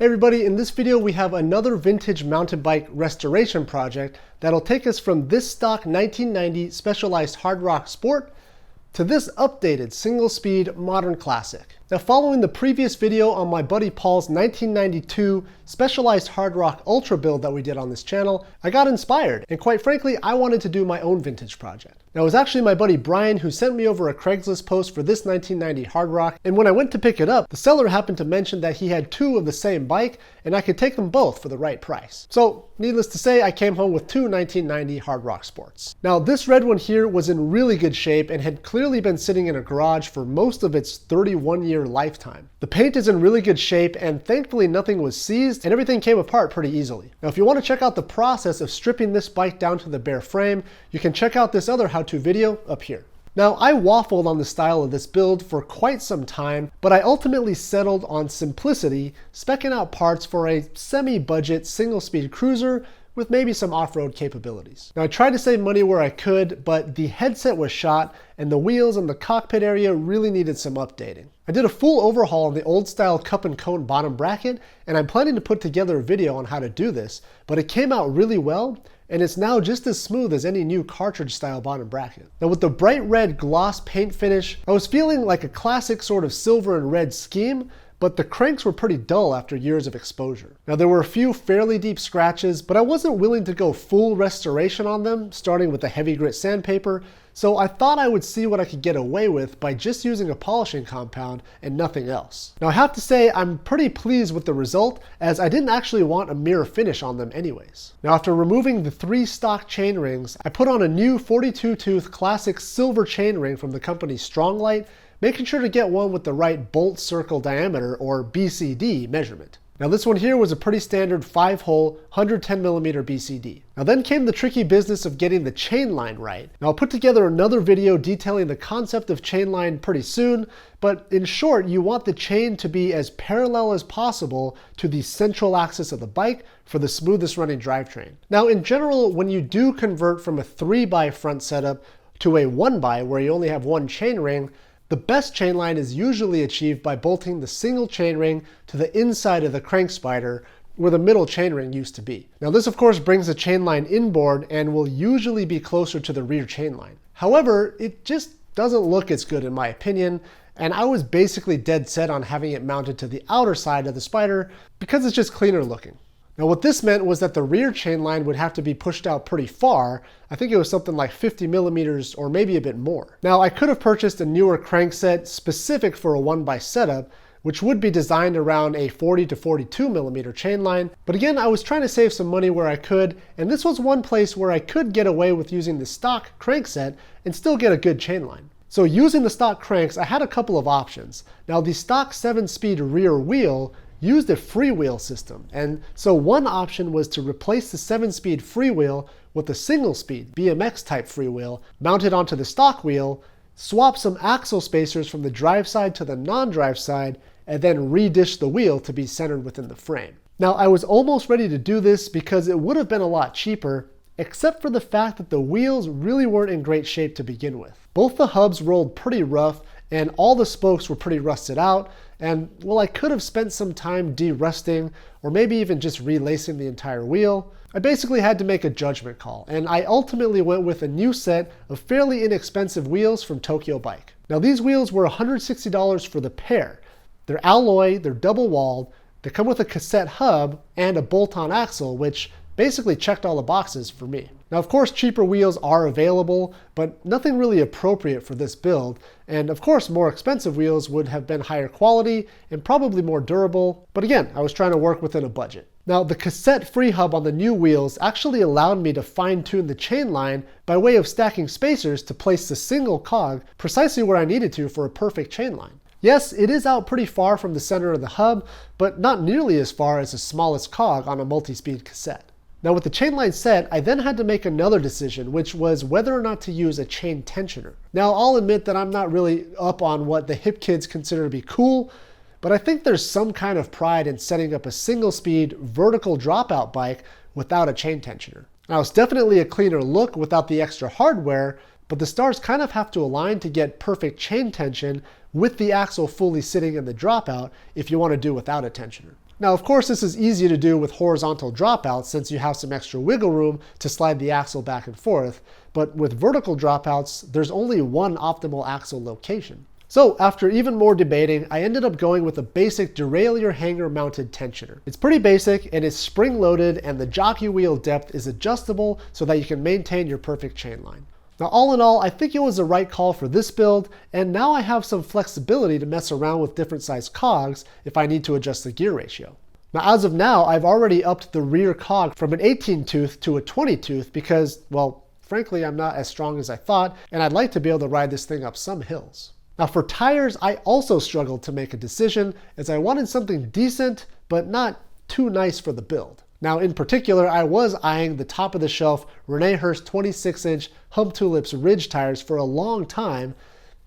Hey everybody, in this video we have another vintage mountain bike restoration project that'll take us from this stock 1990 Specialized Hardrock Sport to this updated single-speed modern classic. Now, following the previous video on my buddy Paul's 1992 Specialized Hardrock Ultra build that we did on this channel, I got inspired, and quite frankly, I wanted to do my own vintage project. Now, it was actually my buddy Brian who sent me over a Craigslist post for this 1990 Hardrock, and when I went to pick it up, the seller happened to mention that he had two of the same bike, and I could take them both for the right price. So, needless to say, I came home with two 1990 Hardrock Sports. Now, this red one here was in really good shape and had clearly been sitting in a garage for most of its 31-year lifetime. The paint is in really good shape, and thankfully nothing was seized and everything came apart pretty easily. Now, if you want to check out the process of stripping this bike down to the bare frame, you can check out this other how-to video up here. Now, I waffled on the style of this build for quite some time, but I ultimately settled on simplicity, speccing out parts for a semi-budget single-speed cruiser with maybe some off-road capabilities. Now, I tried to save money where I could, but the headset was shot and the wheels and the cockpit area really needed some updating. I did a full overhaul on the old style cup and cone bottom bracket, and I'm planning to put together a video on how to do this, but it came out really well, and it's now just as smooth as any new cartridge style bottom bracket. Now, with the bright red gloss paint finish, I was feeling like a classic sort of silver and red scheme, but the cranks were pretty dull after years of exposure. Now, there were a few fairly deep scratches, but I wasn't willing to go full restoration on them, starting with the heavy grit sandpaper, so I thought I would see what I could get away with by just using a polishing compound and nothing else. Now, I have to say I'm pretty pleased with the result, as I didn't actually want a mirror finish on them anyways. Now, after removing the 3 stock chain rings, I put on a new 42-tooth classic silver chain ring from the company Stronglight, making sure to get one with the right bolt circle diameter, or BCD, measurement. Now, this one here was a pretty standard 5-hole 110mm BCD. Now, then came the tricky business of getting the chain line right. Now, I'll put together another video detailing the concept of chain line pretty soon, but in short, you want the chain to be as parallel as possible to the central axis of the bike for the smoothest running drivetrain. Now, in general, when you do convert from a 3x front setup to a 1x where you only have one chain ring, the best chain line is usually achieved by bolting the single chain ring to the inside of the crank spider where the middle chain ring used to be. Now, this of course brings the chain line inboard and will usually be closer to the rear chain line. However, it just doesn't look as good in my opinion, and I was basically dead set on having it mounted to the outer side of the spider because it's just cleaner looking. Now, what this meant was that the rear chain line would have to be pushed out pretty far. I think it was something like 50mm or maybe a bit more. Now, I could have purchased a newer crankset specific for a 1x setup, which would be designed around a 40 to 42mm chain line. But again, I was trying to save some money where I could, and this was one place where I could get away with using the stock crankset and still get a good chain line. So using the stock cranks, I had a couple of options. Now, the stock 7-speed rear wheel used a freewheel system, and so one option was to replace the 7-speed freewheel with a single-speed BMX type freewheel mounted onto the stock wheel, swap some axle spacers from the drive side to the non-drive side, and then redish the wheel to be centered within the frame. Now, I was almost ready to do this because it would have been a lot cheaper, except for the fact that the wheels really weren't in great shape to begin with. Both the hubs rolled pretty rough, and all the spokes were pretty rusted out, and well, I could have spent some time de-rusting or maybe even just relacing the entire wheel. I basically had to make a judgment call, and I ultimately went with a new set of fairly inexpensive wheels from Tokyo Bike. Now, these wheels were $160 for the pair. They're alloy, they're double-walled, they come with a cassette hub and a bolt-on axle, which basically checked all the boxes for me. Now, of course, cheaper wheels are available, but nothing really appropriate for this build. And of course, more expensive wheels would have been higher quality and probably more durable. But again, I was trying to work within a budget. Now, the cassette-free hub on the new wheels actually allowed me to fine-tune the chain line by way of stacking spacers to place the single cog precisely where I needed to for a perfect chain line. Yes, it is out pretty far from the center of the hub, but not nearly as far as the smallest cog on a multi-speed cassette. Now, with the chain line set, I then had to make another decision, which was whether or not to use a chain tensioner. Now, I'll admit that I'm not really up on what the hip kids consider to be cool, but I think there's some kind of pride in setting up a single-speed vertical dropout bike without a chain tensioner. Now, it's definitely a cleaner look without the extra hardware, but the stars kind of have to align to get perfect chain tension with the axle fully sitting in the dropout if you want to do without a tensioner. Now, of course, this is easy to do with horizontal dropouts since you have some extra wiggle room to slide the axle back and forth, but with vertical dropouts, there's only one optimal axle location. So after even more debating, I ended up going with a basic derailleur hanger mounted tensioner. It's pretty basic and it's spring loaded, and the jockey wheel depth is adjustable so that you can maintain your perfect chain line. Now, all in all, I think it was the right call for this build, and now I have some flexibility to mess around with different size cogs if I need to adjust the gear ratio. Now, as of now, I've already upped the rear cog from an 18 tooth to a 20 tooth because, well, frankly, I'm not as strong as I thought, and I'd like to be able to ride this thing up some hills. Now, for tires, I also struggled to make a decision as I wanted something decent, but not too nice for the build. Now, in particular, I was eyeing the top of the shelf Rene Hurst 26-inch Hump Tulips Ridge tires for a long time,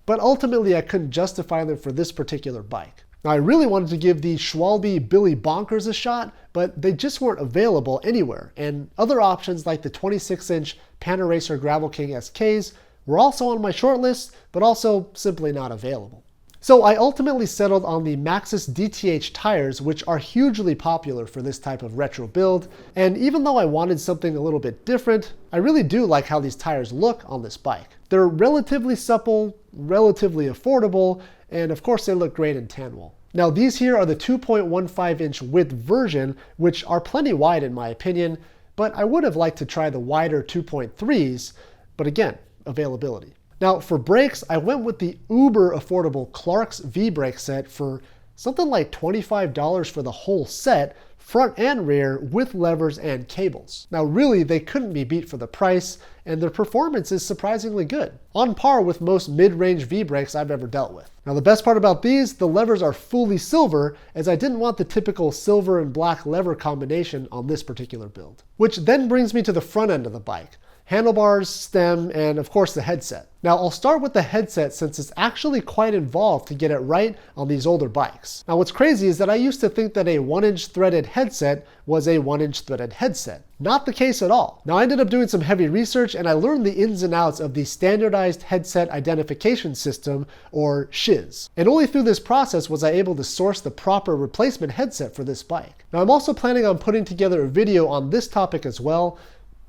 but ultimately I couldn't justify them for this particular bike. Now, I really wanted to give the Schwalbe Billy Bonkers a shot, but they just weren't available anywhere, and other options like the 26-inch Panaracer Gravel King SKs were also on my short list, but also simply not available. So I ultimately settled on the Maxxis DTH tires, which are hugely popular for this type of retro build, and even though I wanted something a little bit different, I really do like how these tires look on this bike. They're relatively supple, relatively affordable, and of course they look great in tan wool. Now these here are the 2.15-inch width version, which are plenty wide in my opinion, but I would have liked to try the wider 2.3s, but again, availability. Now for brakes, I went with the uber affordable Clark's V-brake set for something like $25 for the whole set, front and rear, with levers and cables. Now really, they couldn't be beat for the price, and their performance is surprisingly good, on par with most mid-range V-brakes I've ever dealt with. Now the best part about these, the levers are fully silver, as I didn't want the typical silver and black lever combination on this particular build. Which then brings me to the front end of the bike. Handlebars, stem, and of course the headset. Now I'll start with the headset since it's actually quite involved to get it right on these older bikes. Now what's crazy is that I used to think that a 1-inch threaded headset was a 1-inch threaded headset. Not the case at all. Now I ended up doing some heavy research and I learned the ins and outs of the Standardized Headset Identification System, or SHIS. And only through this process was I able to source the proper replacement headset for this bike. Now I'm also planning on putting together a video on this topic as well,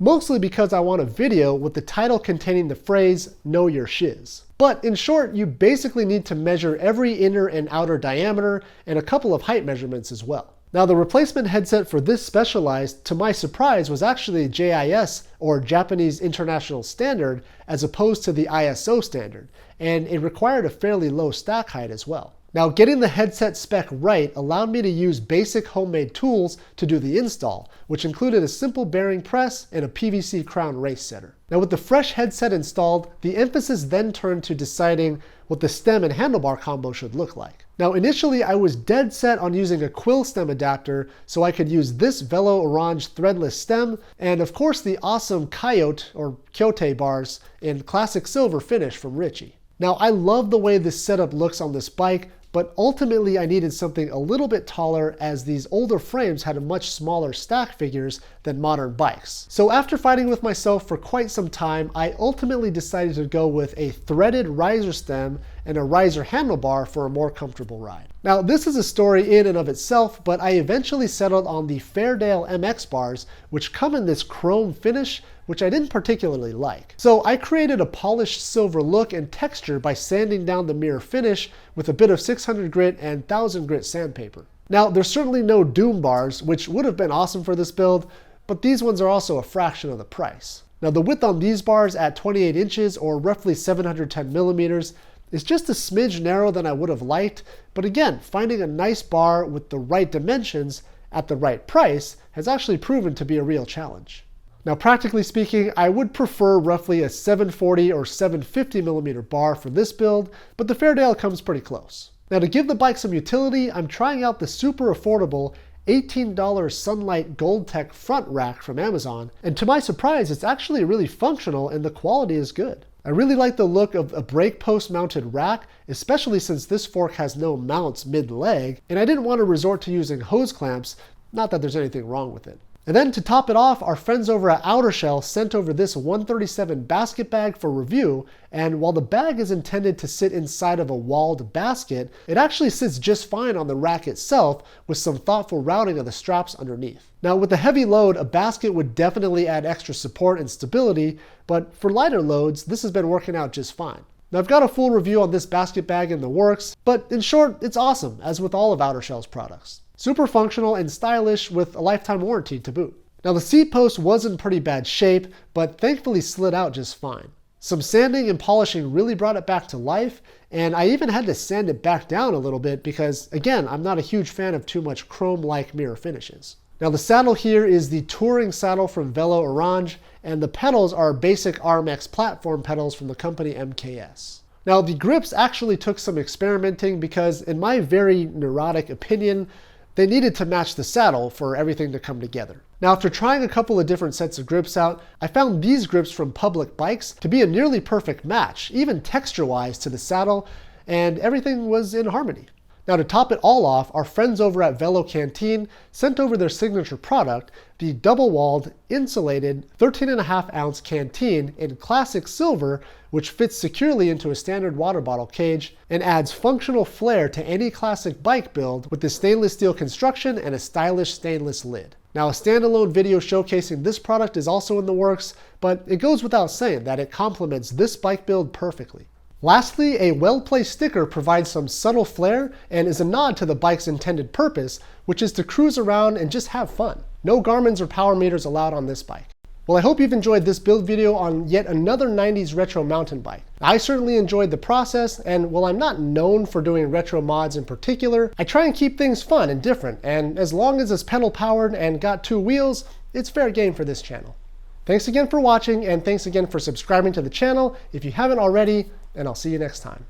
mostly because I want a video with the title containing the phrase, "Know your shiz." But in short, you basically need to measure every inner and outer diameter and a couple of height measurements as well. Now the replacement headset for this Specialized, to my surprise, was actually JIS, or Japanese International Standard, as opposed to the ISO standard, and it required a fairly low stack height as well. Now getting the headset spec right allowed me to use basic homemade tools to do the install, which included a simple bearing press and a PVC crown race setter. Now with the fresh headset installed, the emphasis then turned to deciding what the stem and handlebar combo should look like. Now initially I was dead set on using a quill stem adapter so I could use this Velo Orange threadless stem, and of course the awesome Coyote or Kyote bars in classic silver finish from Ritchie. Now I love the way this setup looks on this bike, but ultimately I needed something a little bit taller as these older frames had a much smaller stack figures than modern bikes. So after fighting with myself for quite some time, I ultimately decided to go with a threaded riser stem and a riser handlebar for a more comfortable ride. Now this is a story in and of itself, but I eventually settled on the Fairdale MX bars, which come in this chrome finish, which I didn't particularly like. So I created a polished silver look and texture by sanding down the mirror finish with a bit of 600 grit and 1000 grit sandpaper. Now there's certainly no Doom bars, which would have been awesome for this build, but these ones are also a fraction of the price. Now the width on these bars at 28 inches or roughly 710 millimeters is just a smidge narrow than I would have liked, but again, finding a nice bar with the right dimensions at the right price has actually proven to be a real challenge. Now practically speaking, I would prefer roughly a 740 or 750 millimeter bar for this build, but the Fairdale comes pretty close. Now to give the bike some utility, I'm trying out the super affordable $18 Sunlight Gold Tech front rack from Amazon, and to my surprise, it's actually really functional and the quality is good. I really like the look of a brake post mounted rack, especially since this fork has no mounts mid-leg, and I didn't want to resort to using hose clamps, not that there's anything wrong with it. And then to top it off, our friends over at Outershell sent over this 137 basket bag for review, and while the bag is intended to sit inside of a walled basket, it actually sits just fine on the rack itself with some thoughtful routing of the straps underneath. Now with the heavy load, a basket would definitely add extra support and stability, but for lighter loads, this has been working out just fine. Now I've got a full review on this basket bag in the works, but in short, it's awesome, as with all of Outershell's products. Super functional and stylish with a lifetime warranty to boot. Now the seat post was in pretty bad shape, but thankfully slid out just fine. Some sanding and polishing really brought it back to life, and I even had to sand it back down a little bit because, again, I'm not a huge fan of too much chrome-like mirror finishes. Now the saddle here is the touring saddle from Velo Orange, and the pedals are basic RMX platform pedals from the company MKS. Now the grips actually took some experimenting because, in my very neurotic opinion, they needed to match the saddle for everything to come together. Now after trying a couple of different sets of grips out, I found these grips from Public Bikes to be a nearly perfect match, even texture-wise, to the saddle, and everything was in harmony. Now to top it all off, our friends over at Velo Canteen sent over their signature product, the double-walled, insulated 13.5 ounce canteen in classic silver, which fits securely into a standard water bottle cage and adds functional flair to any classic bike build with the stainless steel construction and a stylish stainless lid. Now a standalone video showcasing this product is also in the works, but it goes without saying that it complements this bike build perfectly. Lastly, a well-placed sticker provides some subtle flair and is a nod to the bike's intended purpose, which is to cruise around and just have fun. No Garmin's or power meters allowed on this bike. Well, I hope you've enjoyed this build video on yet another 90s retro mountain bike. I certainly enjoyed the process, and while I'm not known for doing retro mods in particular, I try and keep things fun and different, and as long as it's pedal powered and got 2 wheels, it's fair game for this channel. Thanks again for watching, and thanks again for subscribing to the channel if you haven't already, and I'll see you next time.